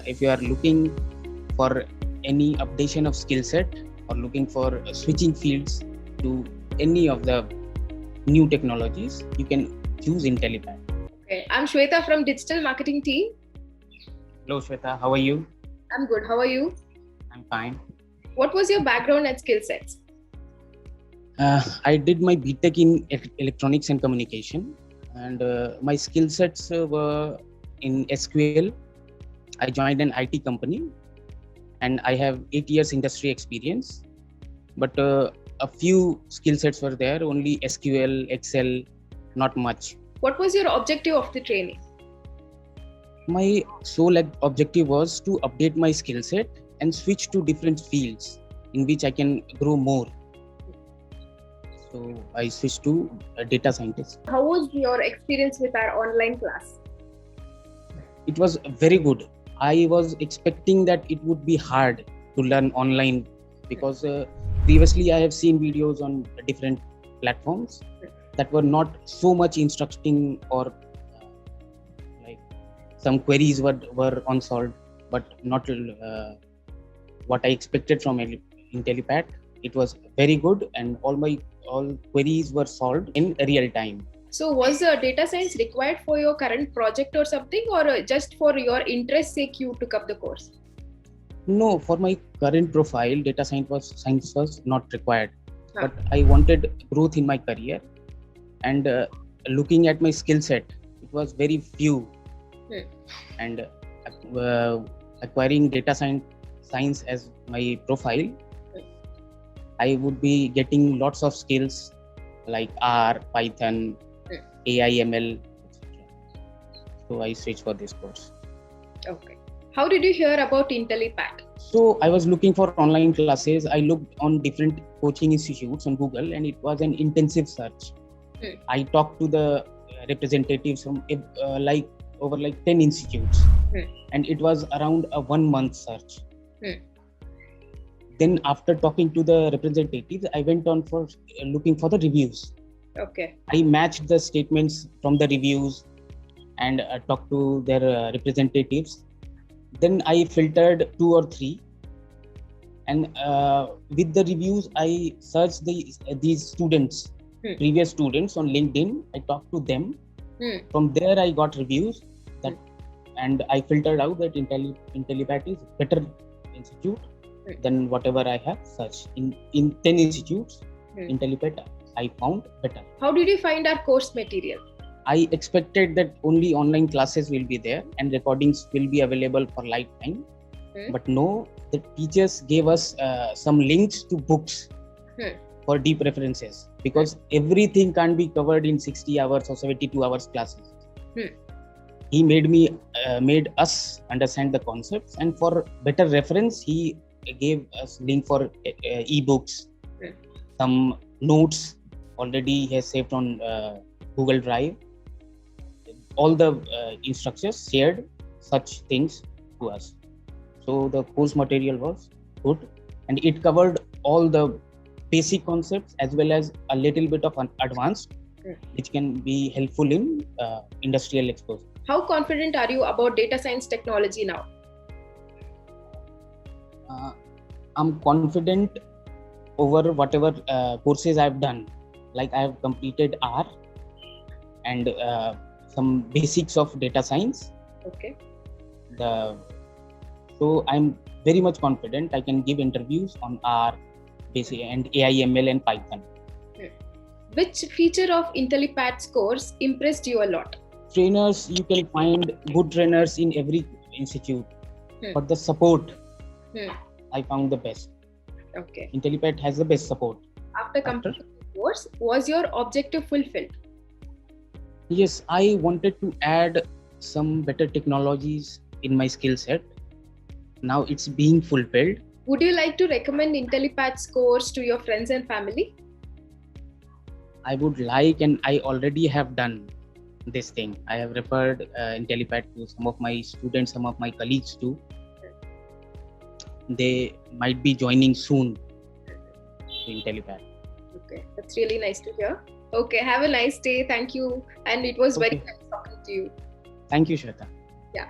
If you are looking for any updation of skill set or looking for switching fields to any of the new technologies, you can choose IntelliPad. Okay, I'm Shweta from Digital Marketing Team. Hello Shweta, how are you? I'm good. How are you? I'm fine. What was your background and skill sets? I did my BTech in electronics and communication, and my skill sets were in SQL. I joined an IT company, and I have 8 years industry experience. But a few skill sets were there, only SQL, Excel, not much. What was your objective of the training? My sole objective was to update my skill set and switch to different fields in which I can grow more. So I switched to a data scientist. How was your experience with our online class? It was very good. I was expecting that it would be hard to learn online because previously I have seen videos on different platforms that were not so much instructing, or like some queries were unsolved, but not what I expected from IntelliPad. It was very good, and all queries were solved in real time. So was data science required for your current project or something, or just for your interest sake you took up the course? No, for my current profile, data science was not required. But I wanted growth in my career, and looking at my skill set, it was very few. And acquiring data science as my profile, I would be getting lots of skills like R, Python, AI, ML, etc. So I switched for this course. Okay. How did you hear about IntelliPad? So I was looking for online classes. I looked on different coaching institutes on Google, and it was an intensive search. I talked to the representatives from over 10 institutes, and it was around a 1 month search. Then after talking to the representatives, I went on for looking for the reviews. Okay. I matched the statements from the reviews and talked to their representatives. Then I filtered 2 or 3, and with the reviews I searched these students, previous students on LinkedIn. I talked to them. From there I got reviews and I filtered out that IntelliPad is better institute than whatever I have searched. In 10 institutes, IntelliPad I found better. How did you find our course material? I expected that only online classes will be there and recordings will be available for lifetime. But no, the teachers gave us some links to books for deep references, because everything can't be covered in 60 hours or 72 hours classes. He made us understand the concepts, and for better reference, he gave us link for ebooks, some notes already he has saved on Google Drive. All the instructors shared such things to us. So the course material was good, and it covered all the basic concepts as well as a little bit of advanced, which can be helpful in industrial exposure. How confident are you about data science technology now? I'm confident over whatever courses I've done. Like I have completed R and some basics of data science. Okay. So I'm very much confident I can give interviews on R, basic, and AI, ML, and Python. Which feature of IntelliPad's course impressed you a lot? Trainers, you can find good trainers in every institute, but the support I found the best. Okay. IntelliPad has the best support. After completing the course, was your objective fulfilled? Yes, I wanted to add some better technologies in my skill set. Now it's being fulfilled. Would you like to recommend IntelliPad's course to your friends and family? I would like, and I already have done this thing. I have referred IntelliPad to some of my students, some of my colleagues too. They might be joining soon to IntelliPad. Okay, that's really nice to hear. Okay, have a nice day. Thank you. And it was very nice talking to you. Thank you, Shweta. Yeah.